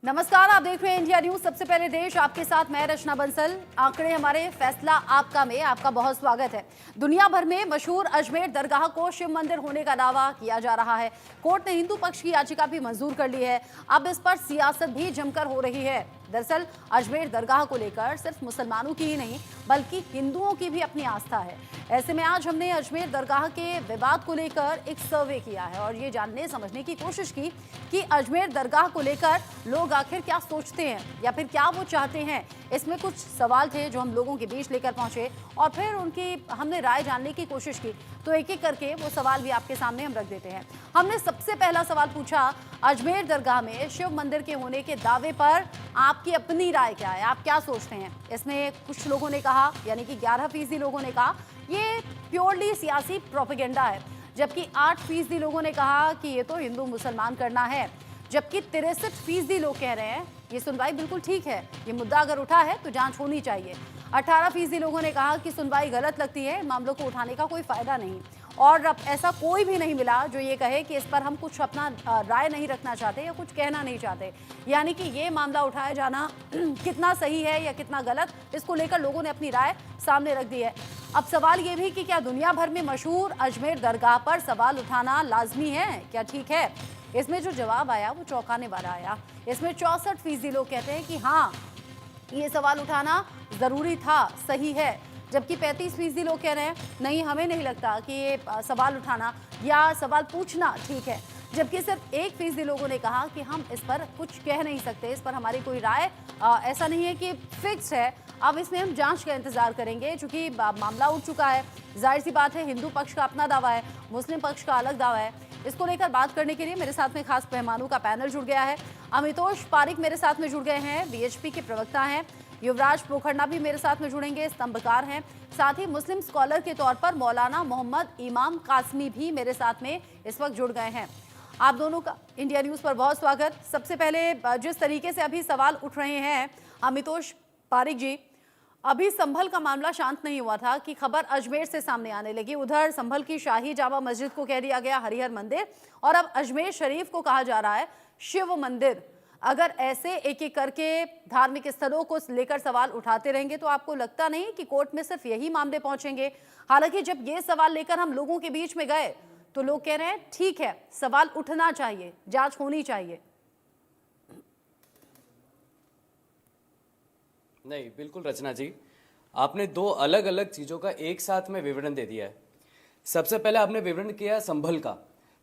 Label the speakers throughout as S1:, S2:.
S1: नमस्कार, आप देख रहे हैं इंडिया न्यूज। सबसे पहले देश, आपके साथ मैं रचना बंसल। आंकड़े हमारे फैसला आपका में आपका बहुत स्वागत है। दुनिया भर में मशहूर अजमेर दरगाह को शिव मंदिर होने का दावा किया जा रहा है। कोर्ट ने हिंदू पक्ष की याचिका भी मंजूर कर ली है। अब इस पर सियासत भी जमकर हो रही है। दरअसल अजमेर दरगाह को लेकर सिर्फ मुसलमानों की ही नहीं बल्कि हिंदुओं की भी अपनी आस्था है। ऐसे में आज हमने अजमेर दरगाह के विवाद को लेकर एक सर्वे किया है और ये जानने समझने की कोशिश की कि अजमेर दरगाह को लेकर लोग आखिर क्या सोचते हैं या फिर क्या वो चाहते हैं। इसमें कुछ सवाल थे जो हम लोगों के बीच लेकर पहुंचे और फिर उनकी हमने राय जानने की कोशिश की। तो एक एक करके वो सवाल भी आपके सामने हम रख देते हैं। हमने सबसे पहला सवाल पूछा, अजमेर दरगाह में शिव मंदिर के होने के दावे पर आपकी अपनी राय क्या है, आप क्या सोचते हैं। इसमें कुछ लोगों ने कहा, यानी कि 11% लोगों ने कहा ये प्योरली सियासी प्रोपेगेंडा है, जबकि 8% लोगों ने कहा कि ये तो हिंदू मुसलमान करना है, जबकि 63% लोग कह रहे हैं ये सुनवाई बिल्कुल ठीक है, ये मुद्दा अगर उठा है तो जांच होनी चाहिए। 18% लोगों ने कहा कि सुनवाई गलत लगती है, मामलों को उठाने का कोई फायदा नहीं। और अब ऐसा कोई भी नहीं मिला जो ये कहे कि इस पर हम कुछ अपना राय नहीं रखना चाहते या कुछ कहना नहीं चाहते। यानी कि ये मामला उठाया जाना कितना सही है या कितना गलत, इसको लेकर लोगों ने अपनी राय सामने रख दी है। अब सवाल ये भी कि क्या दुनिया भर में मशहूर अजमेर दरगाह पर सवाल उठाना लाजमी है, क्या ठीक है। इसमें जो जवाब आया वो चौंकाने वाला आया। इसमें 64% लोग कहते हैं कि हाँ, ये सवाल उठाना जरूरी था, सही है, जबकि 35% लोग कह रहे हैं नहीं, हमें नहीं लगता कि ये सवाल उठाना या सवाल पूछना ठीक है, जबकि सिर्फ 1% लोगों ने कहा कि हम इस पर कुछ कह नहीं सकते, इस पर हमारी कोई राय ऐसा नहीं है कि फिक्स है, अब इसमें हम जांच का इंतजार करेंगे। चूंकि मामला उठ चुका है, जाहिर सी बात है हिंदू पक्ष का अपना दावा है, मुस्लिम पक्ष का अलग दावा है। इसको लेकर बात करने के लिए मेरे साथ में खास मेहमानों का पैनल जुड़ गया है। अमितोष पारिक मेरे साथ में जुड़ गए हैं, बीएचपी के प्रवक्ता हैं। युवराज पोखरना भी मेरे साथ में जुड़ेंगे, स्तंभकार हैं। साथ ही मुस्लिम स्कॉलर के तौर पर मौलाना मोहम्मद इमाम कासमी भी मेरे साथ में इस वक्त जुड़ गए हैं। आप दोनों का इंडिया न्यूज पर बहुत स्वागत। सबसे पहले जिस तरीके से अभी सवाल उठ रहे हैं, अमितोष पारिक जी, अभी संभल का मामला शांत नहीं हुआ था कि खबर अजमेर से सामने आने लगी। उधर संभल की शाही जामा मस्जिद को कह दिया गया हरिहर मंदिर, और अब अजमेर शरीफ को कहा जा रहा है शिव मंदिर। अगर ऐसे एक एक करके धार्मिक स्थलों को लेकर सवाल उठाते रहेंगे तो आपको लगता नहीं कि कोर्ट में सिर्फ यही मामले पहुंचेंगे। हालांकि जब ये सवाल लेकर हम लोगों के बीच में गए तो लोग कह रहे हैं ठीक है, सवाल उठना चाहिए, जांच होनी चाहिए।
S2: नहीं, बिल्कुल रचना जी, आपने दो अलग अलग चीजों का एक साथ में विवरण दे दिया है। सबसे पहले आपने विवरण किया संभल का।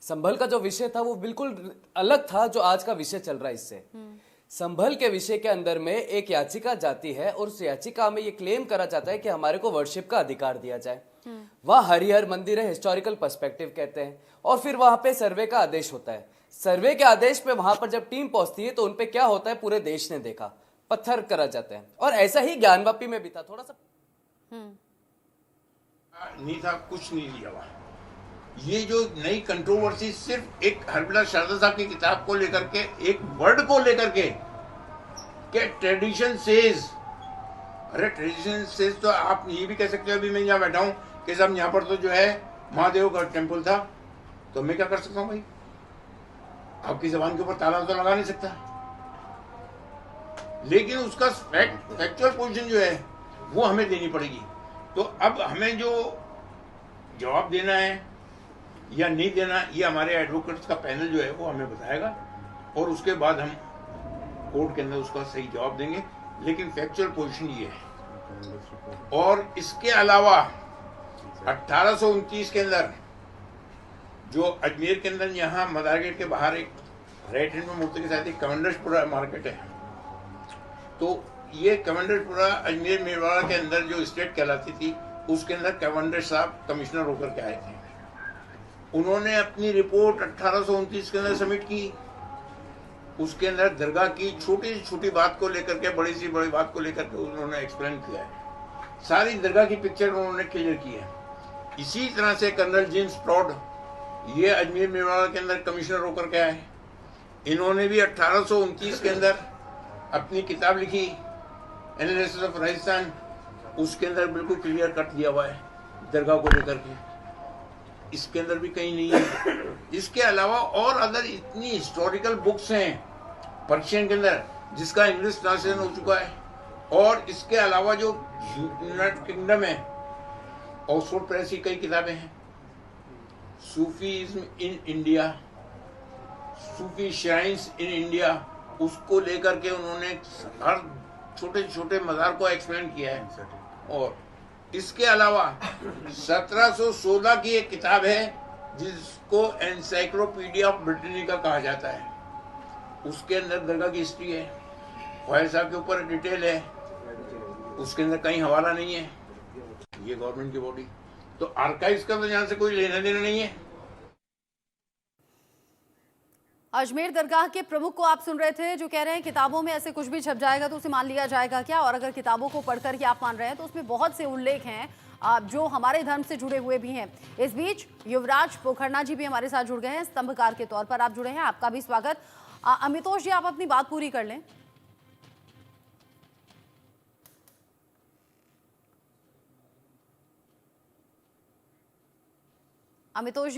S2: संभल का जो विषय था वो बिल्कुल अलग था जो आज का विषय चल रहा है इससे। संभल के विषय के अंदर में एक याचिका जाती है और उस याचिका में ये क्लेम करा जाता है कि हमारे को वर्शिप का अधिकार दिया जाए। वह हरिहर मंदिर है, हिस्टोरिकल पर्सपेक्टिव कहते हैं, और फिर वहां पे सर्वे का आदेश होता है। सर्वे के आदेश पे वहां पर जब टीम पहुंचती है तो उनपे क्या होता है, पूरे देश ने देखा, पत्थर करा जाते हैं। और ऐसा ही ज्ञानवापी में भी था, थोड़ा सा
S3: नहीं था, कुछ नहीं लिया हुआ। ये जो नई कंट्रोवर्सी सिर्फ एक हरबिला शारदा साहब की किताब को लेकर के, एक वर्ड को लेकर के ट्रेडिशन सेज, अरे ट्रेडिशन सेज तो आप ये भी कह सकते हो। अभी मैं यहाँ बैठा हूँ कि साहब यहाँ पर तो जो है महादेव का टेम्पल था, तो मैं क्या कर सकता हूँ भाई, आपकी जबान के ऊपर ताला तो लगा नहीं सकता। लेकिन उसका फैक्चुअल पोजीशन जो है वो हमें देनी पड़ेगी। तो अब हमें जो जवाब देना है या नहीं देना, ये हमारे एडवोकेट्स का पैनल जो है वो हमें बताएगा, और उसके बाद हम कोर्ट के अंदर उसका सही जवाब देंगे। लेकिन फैक्चुअल पोजीशन ये है। और इसके अलावा 1829 के अंदर जो अजमेर के अंदर यहाँ मदार गेट के बाहर एक राइट हैंड में मूर्ति के साथ एक कमंडर्सपुरा मार्केट है, तो ये कमांडरपुरा अजमेर मेवाड़ा के अंदर जो स्टेट कहलाती थी, उसके अंदर कमांडर साहब कमिश्नर होकर के आए थे। उन्होंने अपनी रिपोर्ट 1829 के अंदर सबमिट की। उसके अंदर दरगाह की छोटी से छोटी बात को लेकर के, बड़ी सी बड़ी बात को लेकर के उन्होंने एक्सप्लेन किया है। सारी दरगाह की पिक्चर उन्होंने क्लियर की है। इसी तरह से कर्नल जेम्स प्रॉड, ये अजमेर मेवाड़ा के अंदर कमिश्नर होकर के आए। इन्होंने भी 1829 के अंदर अपनी किताब लिखी एनालिसिस ऑफ राजस्थान, उसके अंदर बिल्कुल क्लियर कट दिया हुआ है दरगाह को लेकर के। इसके अंदर भी कहीं नहीं है। इसके अलावा और अदर इतनी हिस्टोरिकल बुक्स हैं पर्शियन के अंदर, जिसका इंग्लिश ट्रांसलेशन हो चुका है। और इसके अलावा जो यूनाइटेड किंगडम है, ऑक्सफोर्ड प्रेस की कई किताबें हैं, Sufism in India, Sufi shrines in India, उसको लेकर के उन्होंने हर छोटे छोटे मज़ार को एक्सप्लेन किया है। और इसके अलावा 1716 की एक किताब है जिसको एनसाइक्लोपीडिया ऑफ ब्रिटेनिका कहा जाता है, उसके अंदर दरगाह की हिस्ट्री है, ख्वाजा साहब के ऊपर डिटेल है, उसके अंदर कहीं हवाला नहीं है। ये गवर्नमेंट की बॉडी, तो आर्काइव्स का तो यहाँ से कोई लेना देना नहीं है।
S1: अजमेर दरगाह के प्रमुख को आप सुन रहे थे, जो कह रहे हैं किताबों में ऐसे कुछ भी छप जाएगा तो उसे मान लिया जाएगा क्या? और अगर किताबों को पढ़कर के आप मान रहे हैं तो उसमें बहुत से उल्लेख हैं जो हमारे धर्म से जुड़े हुए भी हैं। इस बीच युवराज पोखरना जी भी हमारे साथ जुड़ गए हैं, स्तंभकार के तौर पर आप जुड़े हैं, आपका भी स्वागत। अमितोष जी, आप अपनी बात पूरी कर लें। अमितोष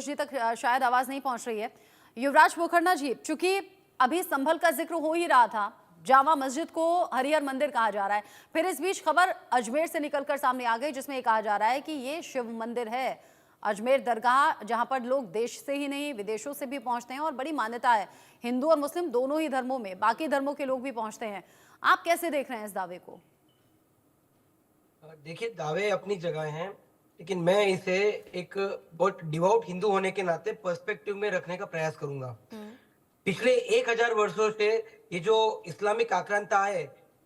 S1: जी तक शायद आवाज नहीं पहुंच रही है। युवराज पोखरना जी, चूंकि अभी संभल का जिक्र हो ही रहा था, जामा मस्जिद को हरिहर मंदिर कहा जा रहा है, फिर इस बीच खबर अजमेर से निकलकर सामने आ गई जिसमें कहा जा रहा है कि ये शिव मंदिर है। अजमेर दरगाह जहां पर लोग देश से ही नहीं विदेशों से भी पहुंचते हैं और बड़ी मान्यता है, हिंदू और मुस्लिम दोनों ही धर्मों में, बाकी धर्मों के लोग भी पहुंचते हैं। आप कैसे देख रहे हैं इस दावे को?
S4: देखिए, दावे अपनी जगह हैं, लेकिन मैं इसे एक बहुत डिवोट हिंदू होने के नाते पर्सपेक्टिव में रखने का प्रयास करूंगा। पिछले 1000 वर्षों से ये जो इस्लामिक आक्रांता है,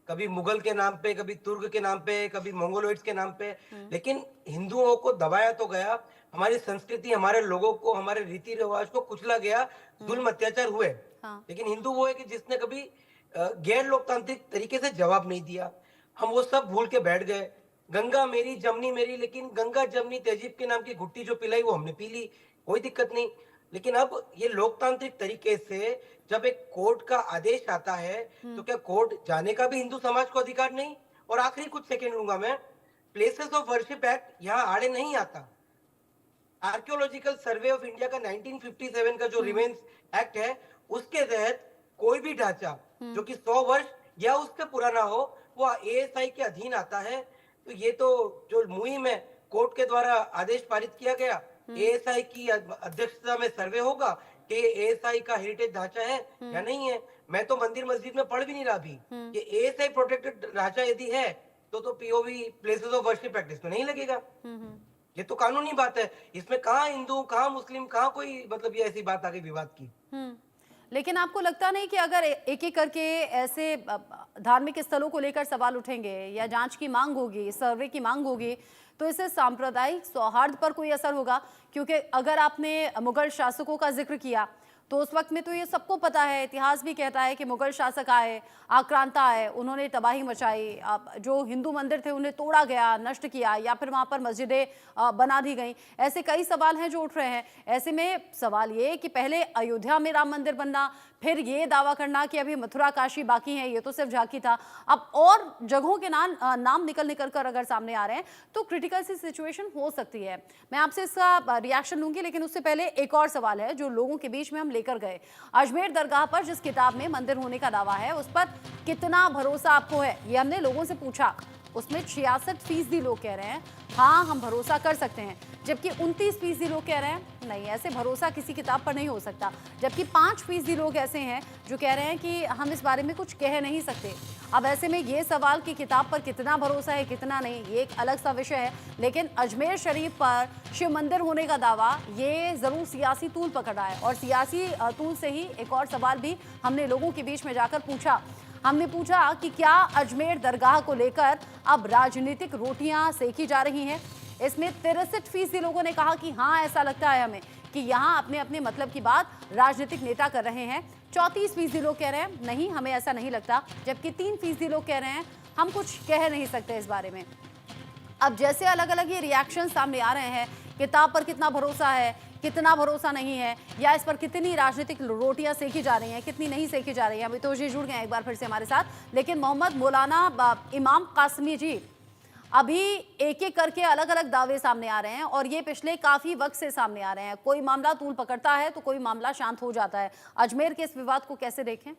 S4: कभी मुगल के नाम पे, कभी तुर्क के नाम पे, कभी मंगोलोइड्स के नाम पे, लेकिन हिंदुओं को दबाया तो गया, हमारी संस्कृति, हमारे लोगों को, हमारे रीति रिवाज को कुचला गया, जुल्म अत्याचार हुए। लेकिन हिंदू वो है कि जिसने कभी गैर लोकतांत्रिक तरीके से जवाब नहीं दिया। हम वो सब भूल के बैठ गए। गंगा मेरी, जमनी मेरी, लेकिन गंगा जमनी तहजीब के नाम की घुट्टी जो पिलाई वो हमने पी ली, कोई दिक्कत नहीं। लेकिन अब ये लोकतांत्रिक तरीके से जब एक कोर्ट का आदेश आता है तो क्या कोर्ट जाने का भी हिंदू समाज को अधिकार नहीं? और आखिरी कुछ सेकंड लूंगा मैं, प्लेसेस ऑफ वर्शिप एक्ट यहाँ आड़े नहीं आता। आर्कियोलॉजिकल सर्वे ऑफ इंडिया का 1957 का जो रिमेन्स एक्ट है, उसके तहत कोई भी ढांचा जो कि 100 वर्ष या उससे पुराना हो वो एएसआई के अधीन आता है। तो ये तो जो मुहिम है, कोर्ट के द्वारा आदेश पारित किया गया, एएसआई की अध्यक्षता में सर्वे होगा कि एएसआई का हेरिटेज ढांचा है या नहीं है। मैं तो मंदिर मस्जिद में पढ़ भी नहीं रहा अभी कि एएसआई प्रोटेक्टेड ढांचा यदि है तो POV places of worship act इसमें नहीं लगेगा। ये तो कानूनी बात है, इसमें कहाँ हिंदू, कहाँ मुस्लिम, कहाँ कोई मतलब ये ऐसी बात आ गई विवाद की।
S1: लेकिन आपको लगता नहीं कि अगर एक एक करके ऐसे धार्मिक स्थलों को लेकर सवाल उठेंगे या जांच की मांग होगी, सर्वे की मांग होगी, तो इससे सांप्रदायिक सौहार्द पर कोई असर होगा? क्योंकि अगर आपने मुगल शासकों का जिक्र किया तो उस वक्त में तो ये सबको पता है, इतिहास भी कहता है कि मुगल शासक आए, आक्रांता आए, उन्होंने तबाही मचाई, जो हिंदू मंदिर थे उन्हें तोड़ा गया, नष्ट किया, या फिर वहाँ पर मस्जिदें बना दी गई। ऐसे कई सवाल हैं जो उठ रहे हैं। ऐसे में सवाल ये कि पहले अयोध्या में राम मंदिर बनना, फिर ये दावा करना कि अभी मथुरा काशी बाकी है, ये तो सिर्फ झांकी था, अब और जगहों के नाम निकल कर अगर सामने आ रहे हैं तो क्रिटिकल सी सिचुएशन हो सकती है। मैं आपसे इसका रिएक्शन लूंगी, लेकिन उससे पहले एक और सवाल है जो लोगों के बीच में हम लेकर गए। अजमेर दरगाह पर जिस किताब में मंदिर होने का दावा है उस पर कितना भरोसा आपको है, ये हमने लोगों से पूछा। उसमें 66% लोग कह रहे हैं हाँ हम भरोसा कर सकते हैं, जबकि 29% लोग कह रहे हैं नहीं, ऐसे भरोसा किसी किताब पर नहीं हो सकता, जबकि 5% लोग ऐसे हैं जो कह रहे हैं कि हम इस बारे में कुछ कह नहीं सकते। अब ऐसे में ये सवाल कि किताब पर कितना भरोसा है कितना नहीं, ये एक अलग सा विषय है, लेकिन अजमेर शरीफ पर शिव मंदिर होने का दावा ये जरूर सियासी तूल पकड़ रहा है। और सियासी तूल से ही एक और सवाल भी हमने लोगों के बीच में जाकर पूछा। हमने पूछा कि क्या अजमेर दरगाह को लेकर अब राजनीतिक रोटियां सेकी जा रही हैं? इसमें 63% लोगों ने कहा कि हाँ ऐसा लगता है हमें कि यहाँ अपने अपने मतलब की बात राजनीतिक नेता कर रहे हैं। 34% लोग कह रहे हैं नहीं हमें ऐसा नहीं लगता, जबकि 3% लोग कह रहे हैं हम कुछ कह नहीं सकते इस बारे में। अब जैसे अलग अलग ये रिएक्शन सामने आ रहे हैं, किताब पर कितना भरोसा है, कितना भरोसा नहीं है, या इस पर कितनी राजनीतिक रोटियां सेकी जा रही हैं, कितनी नहीं सेकी जा रही हैं। अभी तो जी जुड़ गए एक बार फिर से हमारे साथ, लेकिन मोहम्मद मौलाना इमाम कासमी जी, अभी एक एक करके अलग अलग दावे सामने आ रहे हैं और ये पिछले काफी वक्त से सामने आ रहे हैं। कोई मामला तूल पकड़ता है तो कोई मामला शांत हो जाता है। अजमेर के इस विवाद को कैसे देखें?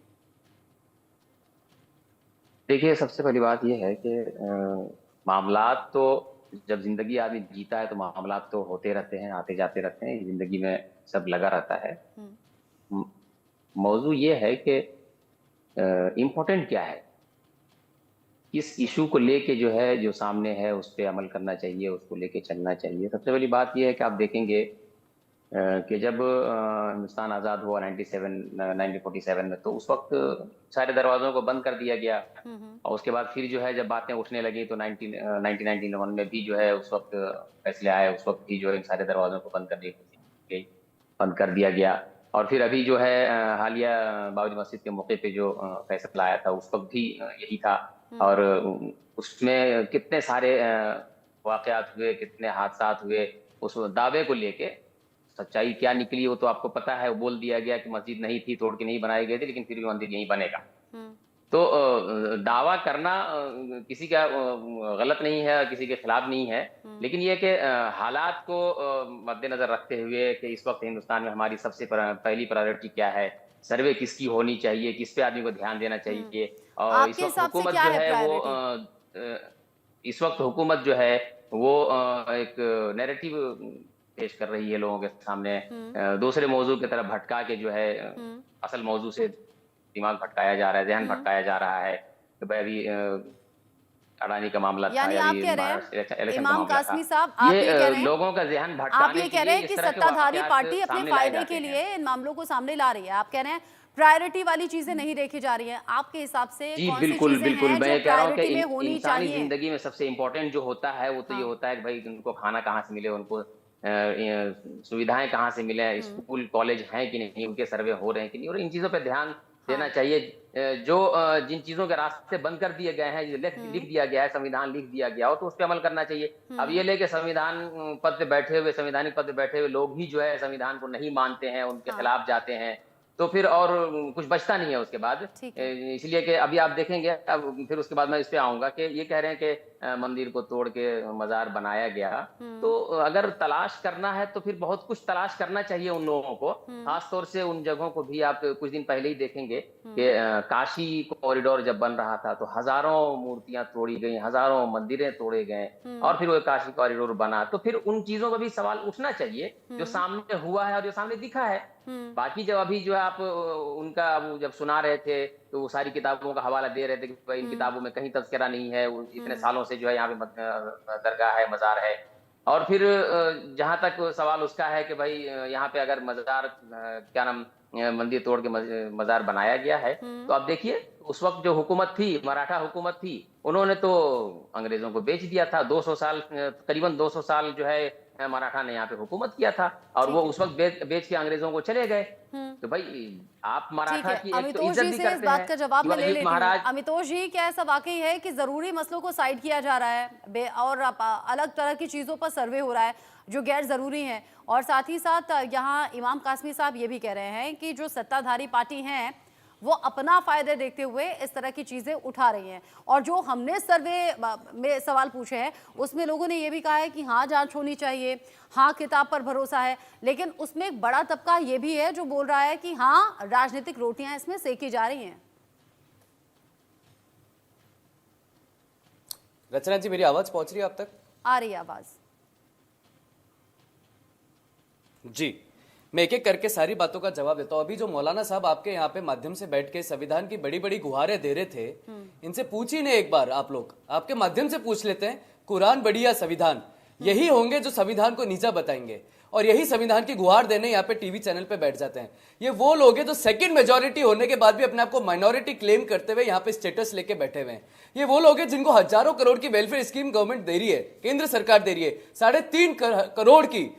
S5: देखिए, सबसे पहली बात यह है कि मामलात तो जब जिंदगी आदमी जीता है तो मामलात तो होते रहते हैं, आते जाते रहते हैं, जिंदगी में सब लगा रहता है। म- मौजू ये है कि इम्पोर्टेंट क्या है, किस इशू को लेके जो है, जो सामने है उस पर अमल करना चाहिए, उसको लेके चलना चाहिए। सबसे पहली बात यह है कि आप देखेंगे कि जब हिंदुस्तान आज़ाद हुआ 1947 में, तो उस वक्त सारे दरवाजों को बंद कर दिया गया। और उसके बाद फिर जो है जब बातें उठने लगी तो 1991 में भी जो है उस वक्त फैसले आए, उस वक्त भी जो है इन सारे दरवाजों को बंद कर दिया गया। और फिर अभी जो है हालिया बाबरी मस्जिद के मौके पे जो फैसला आया था उस वक्त भी यही था। और उसमें कितने सारे वाकयात हुए, कितने हादसा हुए, उस दावे को लेके सच्चाई क्या निकली वो तो आपको पता है। वो बोल दिया गया कि मस्जिद नहीं थी, तोड़ के नहीं बनाई गई थी, लेकिन फिर भी मंदिर यहीं बनेगा। तो दावा करना किसी का गलत नहीं है, किसी के खिलाफ नहीं है, लेकिन ये कि हालात को मद्देनजर रखते हुए कि इस वक्त हिंदुस्तान में हमारी सबसे पहली प्रायोरिटी क्या है, सर्वे किसकी होनी चाहिए, किस पे आदमी को ध्यान देना चाहिए। और इस
S1: आपके
S5: वक्त
S1: हिसाब से
S5: हुकूमत
S1: क्या
S5: जो
S1: है
S5: है वो
S1: प्रायोरिटी?
S5: इस वक्त हुकूमत जो है वो एक नैरेटिव पेश कर रही है लोगों के सामने, दूसरे मौजू की तरफ भटका के जो है असल मौजू से दिमाग भटकाया जा रहा है, ध्यान भटकाया जा रहा है कि भाई अभी अडानी का मामला था
S1: यानी
S5: या
S1: आप
S5: अभी
S1: कह रहे हैं,
S5: इलेक्शन का
S1: इमाम
S5: मामला था।
S1: कासमी साहब, आप ये कह रहे हैं,
S5: लोगों का ध्यान
S1: आप
S5: भटकाने
S1: ये
S5: के
S1: कह रहे
S5: लिए
S1: हैं कि
S5: इस तरह के
S1: सत्ताधारी
S5: वाकयात
S1: पार्टी अपने
S5: सामने लाए
S1: फायदे
S5: जाते
S1: के
S5: हैं।
S1: लिए इन मामलों को सामने ला रही है। आप कह रहे हैं प्रायोरिटी वाली चीजें नहीं देखी जा रही हैं। आपके हिसाब से
S5: जी
S1: कौन सी
S5: बिल्कुल
S1: चीजें
S5: बिल्कुल,
S1: हैं जो
S5: मैं कह रहा हूँ कि
S1: प्रायोरिटी में होनी
S5: इंसानी
S1: चाहिए?
S5: जिंदगी में सबसे इम्पोर्टेंट जो होता है वो तो ये
S1: हाँ।
S5: होता है कि भाई उनको खाना कहाँ से मिले, उनको सुविधाएं कहाँ से मिले, स्कूल कॉलेज हैं कि नहीं, उनके सर्वे हो रहे हैं कि नहीं, और इन चीजों पर ध्यान देना चाहिए। जो जिन चीजों के रास्ते बंद कर दिए गए हैं, जो लिख दिया गया है, संविधान लिख दिया गया हो, तो उस पर अमल करना चाहिए। अब ये लेके संविधान पद पे बैठे हुए, संवैधानिक पद पे बैठे हुए लोग ही जो है संविधान को नहीं मानते हैं, उनके खिलाफ जाते हैं, तो फिर और कुछ बचता नहीं है उसके बाद।
S1: ठीक है।
S5: इसलिए कि अभी आप देखेंगे, अब फिर उसके बाद मैं इस पे आऊंगा कि ये कह रहे हैं कि मंदिर को तोड़ के मजार बनाया गया, तो अगर तलाश करना है तो फिर बहुत कुछ तलाश करना चाहिए उन लोगों को, खासतौर से उन जगहों को भी। आप कुछ दिन पहले ही देखेंगे कि काशी कॉरिडोर जब बन रहा था तो हजारों मूर्तियां तोड़ी गई, हजारों मंदिरें तोड़े गए, और फिर वो काशी कॉरिडोर बना, तो फिर उन चीजों पर भी सवाल उठना चाहिए जो सामने हुआ है और जो सामने दिखा है। बाकी जब अभी जो आप उनका जब सुना रहे थे तो वो सारी किताबों का हवाला दे रहे थे कि भाई इन किताबों में कहीं तज़किरा नहीं है, इतने सालों से जो है यहाँ पे दरगाह है, मजार है। और फिर जहां तक सवाल उसका है कि भाई यहाँ पे अगर मजार क्या नाम मंदिर तोड़ के मजार बनाया गया है, तो आप देखिए उस वक्त जो हुकूमत थी, मराठा हुकूमत थी, उन्होंने तो अंग्रेजों को बेच दिया था। 200 साल, करीबन 200 साल जो है मराठा ने यहाँ पे हुकूमत किया था, और वो उस वक्त बेच के अंग्रेजों को चले गए। तो भाई आप
S1: ठीक
S5: मराठा
S1: है,
S5: की एक तो
S1: अमितोष
S5: इज्जत
S1: जी
S5: भी
S1: से इस
S5: करते
S1: बात
S5: हैं,
S1: का जवाब मैं ले
S5: शिवाजी
S1: लेती हूँ।
S5: महाराज।
S1: अमितोष जी, क्या ऐसा वाकई है कि जरूरी मसलों को साइड किया जा रहा है और अलग तरह की चीजों पर सर्वे हो रहा है जो गैर जरूरी है? और साथ ही साथ यहाँ इमाम कासमी साहब ये भी कह रहे हैं कि जो सत्ताधारी पार्टी हैं वो अपना फायदे देखते हुए इस तरह की चीजें उठा रही हैं, और जो हमने सर्वे में सवाल पूछे हैं उसमें लोगों ने ये भी कहा है कि हाँ जांच होनी चाहिए, हाँ किताब पर भरोसा है, लेकिन उसमें एक बड़ा तबका ये भी है जो बोल रहा है कि हाँ राजनीतिक रोटियां इसमें सेकी जा रही हैं।
S2: रचना जी, मेरी आवाज पहुंच रही है आप तक?
S1: आ रही है आवाज
S2: जी, मैं एक एक करके सारी बातों का जवाब देता हूं। अभी जो मौलाना साहब आपके यहाँ पे माध्यम से बैठ के संविधान की बड़ी बड़ी गुहारें दे रहे थे, इनसे पूछिए ना एक बार, आप लोग आपके माध्यम से पूछ लेते हैं, कुरान बड़ी या संविधान, यही होंगे जो संविधान को नीचा बताएंगे, और यही संविधान की गुहार देने यहाँ पे टीवी चैनल पे बैठ जाते हैं। ये वो लोग हैं जो सेकंड मेजोरिटी होने के बाद भी अपने आप को माइनॉरिटी क्लेम करते हुए यहाँ पे स्टेटस लेके बैठे हुए हैं। ये वो लोग हैं जिनको हजारों करोड़ की वेलफेयर स्कीम गवर्नमेंट दे रही है, केंद्र सरकार दे रही है, 3.5 करोड़ की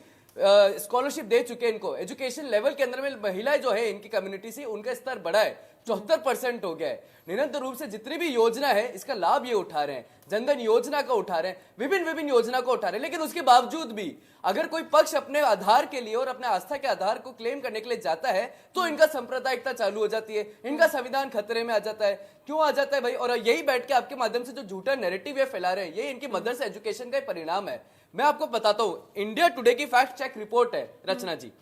S2: स्कॉलरशिप दे चुके हैं इनको। एजुकेशन लेवल के अंदर में महिलाएं जो है इनकी कम्युनिटी से, उनका स्तर बढ़ा है, 74% हो गया है। निरंतर रूप से जितनी भी योजना है इसका लाभ ये उठा रहे हैं, जनधन योजना का उठा रहे हैं, विभिन्न योजना को उठा रहे हैं। लेकिन उसके बावजूद भी अगर कोई पक्ष अपने आधार के लिए और अपने आस्था के आधार को क्लेम करने के लिए जाता है तो इनका सांप्रदायिकता चालू हो जाती है, इनका संविधान खतरे में आ जाता है। क्यों आ जाता है भाई? और यही बैठ के आपके माध्यम से जो झूठा नैरेटिव ये फैला रहे हैं, ये इनकी मदरसा एजुकेशन का परिणाम है। मैं आपको बताता हूं, इंडिया टुडे की फैक्ट चेक रिपोर्ट है रचना जी,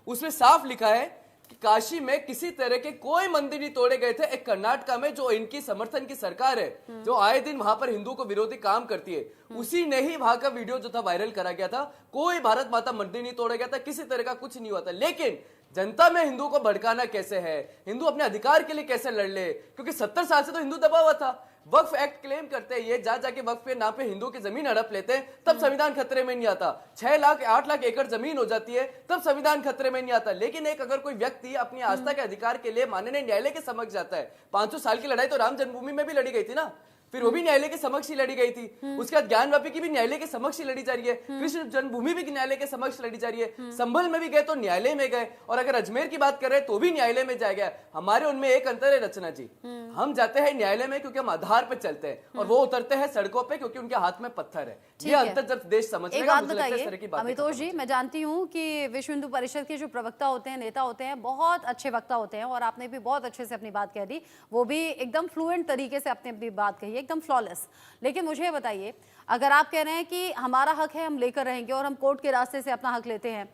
S2: उसमें साफ लिखा है कि काशी में किसी तरह के कोई मंदिर नहीं तोड़े गए थे। एक कर्नाटका में जो इनकी समर्थन की सरकार है, जो आए दिन वहां पर हिंदू को विरोधी काम करती है, उसी ने ही वहां का वीडियो जो था वायरल करा गया था। कोई भारत माता मंदिर नहीं तोड़ा गया था, किसी तरह का कुछ नहीं हुआ था। लेकिन जनता में हिंदू को भड़काना कैसे है, हिंदू अपने अधिकार के लिए कैसे लड़ ले, क्योंकि 70 साल से तो हिंदू दबा हुआ था। वक्फ एक्ट क्लेम करते हैं, ये जाके वक्फ पे नाम पे हिंदू की जमीन हड़प लेते हैं, तब संविधान खतरे में नहीं आता। 6 लाख 8 लाख एकड़ जमीन हो जाती है, तब संविधान खतरे में नहीं आता। लेकिन एक अगर कोई व्यक्ति अपनी आस्था के अधिकार के लिए माननीय न्यायालय के समक्ष जाता है, 500 साल की लड़ाई तो राम जन्मभूमि में भी लड़ी गई थी ना, फिर वो भी न्यायालय के समक्ष ही लड़ी गई थी। उसके बाद ज्ञानवापी की भी न्यायालय के समक्ष ही लड़ी जा रही है, कृष्ण जन्मभूमि भी न्यायालय के समक्ष लड़ी जा रही है, संभल में भी गए तो न्यायालय में गए, और अगर अजमेर की बात कर रहे हैं तो भी न्यायालय में जाएगा। हमारे उनमें एक अंतर है रचना जी, हम जाते हैं न्यायालय में क्योंकि हम आधार पे चलते हैं, और वो उतरते हैं सड़कों पे क्योंकि उनके हाथ में पत्थर है। ये अंतर जब देश समझ
S1: एक बात बताइए अमितोष जी, मैं जानती हूँ कि विश्व हिंदू परिषद के जो प्रवक्ता होते हैं, नेता होते हैं, बहुत अच्छे वक्ता होते हैं, और आपने भी बहुत अच्छे से अपनी बात कह दी, वो भी एकदम फ्लुएंट तरीके से अपनी बात कही, एकदम फ्लॉलेस। लेकिन मुझे बताइए, अगर आप कह रहे हैं कि हमारा हक है, हम लेकर रहेंगे और हम कोर्ट के रास्ते से अपना हक लेते हैं,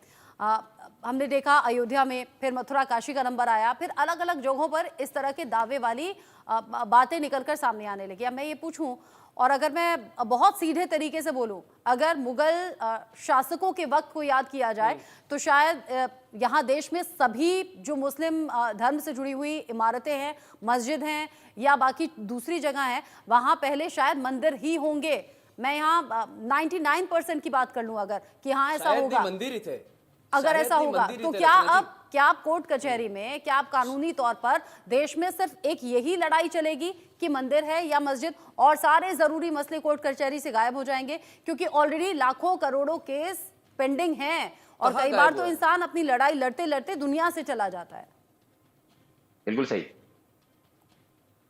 S1: हमने देखा अयोध्या में, फिर मथुरा काशी का नंबर आया, फिर अलग अलग जगहों पर इस तरह के दावे वाली बातें निकलकर सामने आने लगी। अब मैं ये पूछूं, और अगर मैं बहुत सीधे तरीके से बोलूं, अगर मुगल शासकों के वक्त को याद किया जाए तो शायद यहाँ देश में सभी जो मुस्लिम धर्म से जुड़ी हुई इमारतें हैं, मस्जिद हैं या बाकी दूसरी जगह हैं, वहाँ पहले शायद मंदिर ही होंगे। मैं यहाँ 99% की बात कर लूँ अगर, कि हाँ ऐसा होगा,
S2: मंदिर ही थे।
S1: अगर ऐसा होगा तो क्या आप कोर्ट कचहरी में, क्या आप कानूनी तौर पर देश में सिर्फ एक यही लड़ाई चलेगी कि मंदिर है या मस्जिद, और सारे जरूरी मसले कोर्ट कचहरी से गायब हो जाएंगे? क्योंकि ऑलरेडी लाखों करोड़ों केस पेंडिंग हैं, और कई बार तो इंसान अपनी लड़ाई लड़ते लड़ते दुनिया से चला जाता है।
S5: बिल्कुल सही,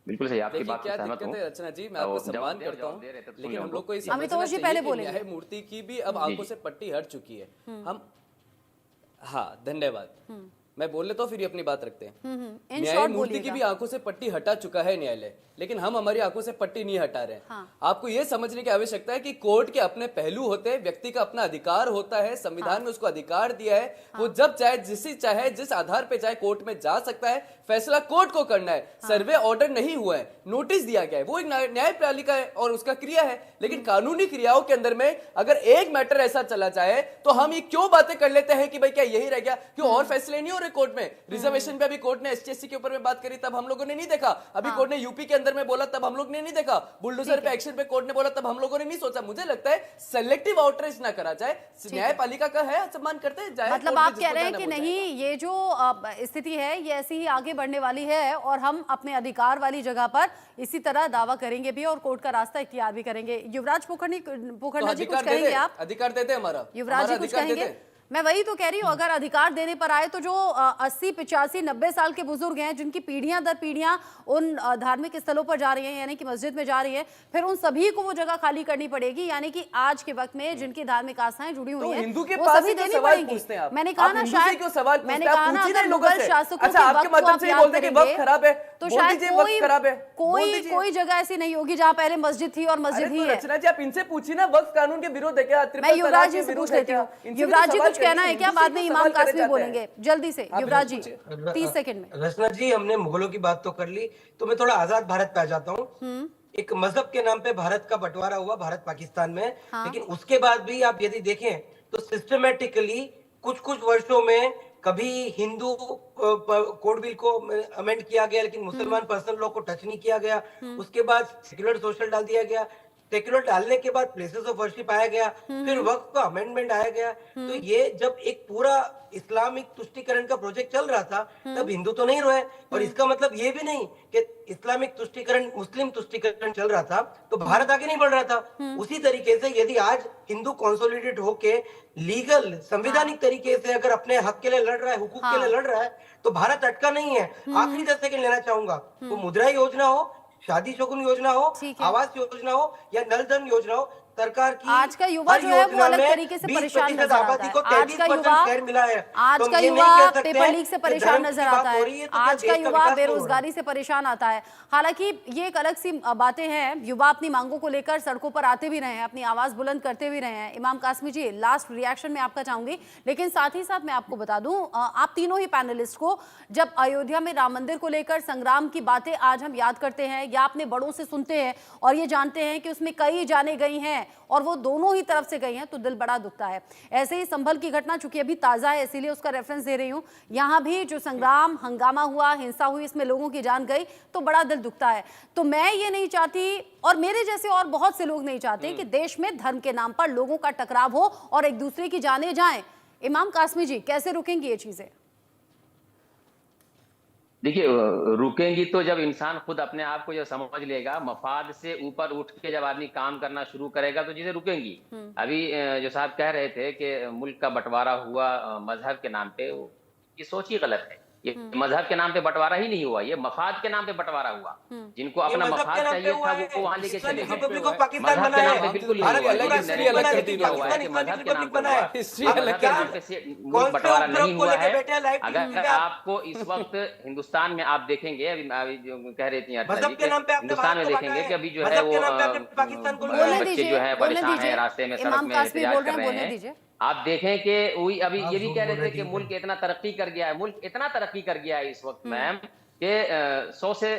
S5: बिल्कुल सही, आपकी बात से सहमत हूं
S2: रचना जी। मैं आपको सम्मान करता हूं, लेकिन हम लोग को ये
S1: अमितोष जी पहले बोलेंगे।
S2: न्याय मूर्ति की भी अब आंखों से पट्टी हट चुकी है। हम हाँ, धन्यवाद। मैं बोल लेता हूँ, फिर अपनी बात रखते हैं। न्याय मूर्ति की भी आंखों से पट्टी हटा चुका है न्यायालय, लेकिन हम हमारी आंखों से पट्टी नहीं हटा रहे हैं। हाँ। आपको यह समझने की आवश्यकता है कि कोर्ट के अपने पहलू होते हैं, व्यक्ति का अपना अधिकार होता है, संविधान में उसको अधिकार दिया है। वो जब चाहे जिस आधार पे चाहे कोर्ट में जा सकता है, फैसला कोर्ट को करना है। सर्वे ऑर्डर नहीं हुआ है, नोटिस दिया गया है, वो एक न्यायपालिका है और उसका क्रिया है। लेकिन कानूनी क्रियाओं के अंदर में अगर एक मैटर ऐसा चला जाए तो हम ये क्यों बातें कर लेते हैं कि भाई क्या यही रह गया, क्यों और फैसले नहीं हो रहे कोर्ट में? रिजर्वेशन पे अभी कोर्ट ने SC/ST के ऊपर में बात करी, तब हम लोगों ने नहीं देखा। अभी कोर्ट ने यूपी के अंदर में बोला, तब हम लोग ने नहीं देखा। बुलडोजर पे एक्शन पे कोर्ट ने बोला, तब हम लोगों ने नहीं सोचा। मुझे लगता है सेलेक्टिव आउटरीच ना करा जाए, न्यायपालिका का है, सम्मान करते जाए।
S1: मतलब आप कह रहे हैं कि नहीं, ये जो स्थिति है ये ऐसी ही आगे बढ़ने वाली है, और हम अपने अधिकार वाली जगह पर इसी तरह दावा करेंगे भी और कोर्ट का रास्ता इख्तियार भी करेंगे। युवराज पोखरना जी कुछ कहेंगे आप?
S2: अधिकार देते हमारा,
S1: युवराज जी कुछ कहेंगे? मैं वही तो कह रही हूँ, अगर अधिकार देने पर आए तो जो 80, 85, 90 साल के बुजुर्ग हैं, जिनकी पीढ़ियां दर पीढ़ियां उन धार्मिक स्थलों पर जा रही हैं, यानी कि मस्जिद में जा रही है, फिर उन सभी को वो जगह खाली करनी पड़ेगी। यानी कि आज के वक्त में जिनकी धार्मिक आस्थाएं जुड़ी हुई हैं,
S2: हिंदू के
S1: वो
S2: पास
S1: सभी
S2: क्यों
S1: देनी
S2: सवाल
S1: पड़ेंगी।
S2: पूछते हैं आप?
S1: मैंने कहा ना, शायद मैंने कहा ना, अगर मुगल शासकों के वक्त को आप याद करेंगे तो शायद कोई जगह ऐसी नहीं होगी जहाँ पहले मस्जिद थी और मस्जिद ही है।
S2: रचना जी, आप इनसे पूछिए ना, वक्फ कानून के विरोध है क्या?
S1: मैं युवराज जी से पूछ लेती हूँ। युवराज जी कुछ कहना है क्या? बाद में इमाम कासमी बोलेंगे, जल्दी से युवराज जी 30 सेकंड में।
S4: रचना जी, हमने मुगलों की बात तो कर ली, तो मैं थोड़ा आजाद भारत पे आ जाता हूँ। एक मजहब के नाम पे भारत का बंटवारा हुआ भारत पाकिस्तान में, लेकिन उसके बाद भी आप यदि देखें तो सिस्टमेटिकली कुछ वर्षों में कभी हिंदू कोड बिल को अमेंड किया गया, लेकिन मुसलमान पर्सनल लॉ को टच नहीं किया गया। उसके बाद सेक्युलर सोशल डाल दिया गया, सेक्युलर डालने के बाद प्लेसेस ऑफ वर्शिप आया गया, फिर वक्फ का अमेंडमेंट आया गया। तो ये जब एक पूरा इस्लामिक तुष्टीकरण का प्रोजेक्ट चल रहा था तब हिंदू तो नहीं रोए। और इसका मतलब ये भी नहीं कि इस्लामिक तुष्टीकरण, मुस्लिम तुष्टीकरण चल रहा था तो भारत आगे नहीं बढ़ रहा था। उसी तरीके से यदि आज हिंदू कंसोलिडेट होके लीगल संवैधानिक तरीके से अगर अपने हक के लिए लड़ रहा है, हुकूक के लिए लड़ रहा है, तो भारत अटका नहीं है। आखिरी 10 सेकंड लेना चाहूंगा, वो मुद्रा योजना हो, शादी शगुन योजना हो,
S1: ठीक है।
S4: आवास योजना हो या नल धन योजना हो, सरकार की
S1: आज का युवा
S4: हर
S1: जो है वो
S4: योजना
S1: अलग
S4: में
S1: तरीके से
S4: 20%
S1: परेशान नजर आता
S4: आबादी को
S1: है। आज का
S4: 33%
S1: युवा
S4: शेयर मिला है।
S1: आज
S4: तो
S1: का
S4: हम ये नहीं
S1: युवा
S4: कह सकते
S1: पेपर लीक से
S4: कि
S1: परेशान
S4: धर्म की
S1: नजर
S4: बात
S1: आता
S4: हो रही
S1: है।
S4: है तो क्या
S1: आज का
S4: देश का
S1: युवा
S4: विकास नहीं हो रहा?
S1: बेरोजगारी से परेशान आता है। हालांकि ये एक अलग सी बातें हैं, युवा अपनी मांगों को लेकर सड़कों पर आते भी रहे हैं, अपनी आवाज बुलंद करते भी रहे हैं। इमाम कासमी जी, लास्ट रिएक्शन में आपका चाहूंगी, लेकिन साथ ही साथ मैं आपको बता दूं, आप तीनों ही पैनलिस्ट को जब अयोध्या में राम मंदिर को लेकर संग्राम की बातें आज हम याद करते हैं या अपने बड़ों से सुनते हैं और ये जानते हैं कि उसमें कई जाने गई हैं और वो दोनों ही तरफ से गई हैं, तो दिल बड़ा दुखता है। ऐसे ही संभल की घटना चूंकि अभी ताजा है इसीलिए उसका रेफरेंस दे रही हूं। यहां भी जो संग्राम, हंगामा हुआ, हिंसा हुई, इसमें लोगों की जान गई तो बड़ा दिल दुखता है। तो मैं ये नहीं चाहती और मेरे जैसे और बहुत से लोग नहीं चाहते कि देश में धर्म के नाम पर लोगों का टकराव हो और एक दूसरे की जाने जाएं। इमाम कासमी जी, कैसे रुकेंगी ये चीजें?
S5: देखिए, रुकेंगी तो जब इंसान खुद अपने आप को जब समझ लेगा, मफाद से ऊपर उठ के जब आदमी काम करना शुरू करेगा तो चीजें रुकेंगी। अभी जो साहब कह रहे थे कि मुल्क का बंटवारा हुआ मजहब के नाम पे, ये सोच ही गलत है। ये मजहब के नाम पे बंटवारा ही नहीं हुआ, ये मफाद के नाम पे बंटवारा हुआ। जिनको अपना मफाद चाहिए था वो वहां लेके चले गए।
S4: रिपब्लिक ऑफ पाकिस्तान
S5: मजहब
S4: बना
S5: के नाम
S4: है,
S5: पे बिल्कुल
S4: भारत
S5: नहीं हुआ।
S4: पूरा
S2: हिस्ट्री
S5: ये
S2: अलग
S4: बना
S2: कर
S4: है,
S2: दी
S5: हुआ है
S4: पाकिस्तान
S5: कि
S4: इस्लामिक
S5: मजहब के नाम
S4: रिपब्लिक
S5: पे
S4: बना है।
S2: हिस्ट्री
S5: मजहब
S2: अलग
S5: के
S2: कर
S5: नाम
S2: दी।
S5: पे से
S4: कौन
S5: मुल्क
S4: से
S5: बंटवारा
S4: उपद्रव
S5: नहीं
S4: को
S5: हुआ
S4: लेके
S5: है।
S4: बैठे हैं लाइव टीवी
S5: अगर
S4: पे आप?
S5: आपको इस वक्त हिंदुस्तान में आप देखेंगे, अभी जो कह रही थी अर्चना
S4: मजहब
S5: जी,
S4: के नाम पे आपने
S5: हिंदुस्तान में
S4: भारत को
S5: देखेंगे
S4: बांटा
S5: कि
S4: है।
S5: अभी जो है
S4: मजहब
S5: वो
S4: के नाम पे आपने पाकिस्तान को
S1: बोलने
S4: लुभाया है।
S5: बच्चे जो है
S1: बोलने
S5: परेशान
S1: दीजिए।
S5: है, रास्ते में सड़क
S1: इमाम
S5: में
S1: कासमी
S5: एहतजाज
S1: बोल रहे
S5: कर
S1: हैं,
S5: रहे
S1: बोलने
S5: हैं।
S1: दीजिए।
S5: आप देखें कि वही अभी
S4: आप
S5: ये भी
S4: झूठ
S5: कह
S4: बोल
S5: रहे
S4: रहे
S5: थे कि
S4: हैं,
S5: मुल्क इतना तरक्की कर गया है, मुल्क इतना तरक्की कर गया है इस वक्त मैम कि 100 से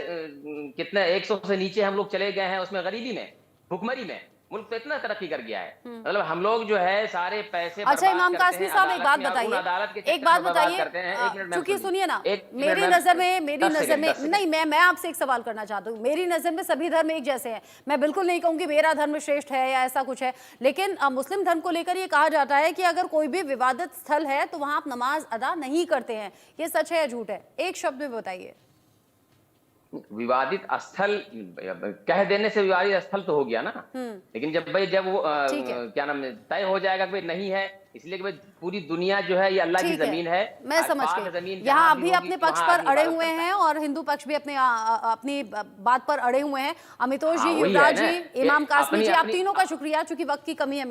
S5: कितने 100 से नीचे हम लोग चले गए हैं उसमें गरीबी में, भुखमरी में। मुल्क तो इतना तरक्की कर गया है, मतलब हम लोग जो है सारे पैसे
S1: अच्छा
S5: बर्बाद
S1: इमाम
S5: करते
S1: कासमी
S5: हैं
S1: साहब, एक
S5: अदालत
S1: बात
S5: में, और उन अदालत के
S1: बताइए, एक
S5: चक्कर
S1: बात
S5: में बर्बाद
S1: बताइए,
S5: करते हैं। एक मिनट मैम
S1: चूंकि सुनिए ना,
S5: एक मिनट
S1: मेरी
S5: मैम,
S1: नजर में
S5: 10 सेकंड।
S1: नहीं, मैं आपसे एक सवाल करना चाहता हूँ। मेरी नजर में सभी धर्म एक जैसे हैं। मैं बिल्कुल नहीं कहूंगी मेरा धर्म श्रेष्ठ है या ऐसा कुछ है, लेकिन मुस्लिम धर्म को लेकर ये कहा जाता है कि अगर कोई भी विवादित स्थल है तो वहां आप नमाज अदा नहीं करते हैं। ये सच है या झूठ है? एक शब्द में बताइए।
S5: विवादित स्थल कह देने से विवादित स्थल तो हो गया ना, लेकिन जब वो
S1: ठीक है।
S5: क्या नाम है, तय हो जाएगा कि भाई नहीं है, इसलिए कि भाई पूरी दुनिया जो है ये अल्लाह की
S1: ठीक है,
S5: जमीन है।
S1: मैं समझ गई। यहाँ अभी अपने पक्ष पर अड़े हुए हैं और हिंदू पक्ष भी अपनी बात पर अड़े हुए हैं। अमितोष जी,
S5: हाँ, वही है
S1: युवराज
S5: ना,
S1: जी, इमाम कासमी
S5: अपनी-
S1: जी, आप
S5: अपनी-
S1: तीनों का शुक्रिया, चूंकि वक्त की कमी है।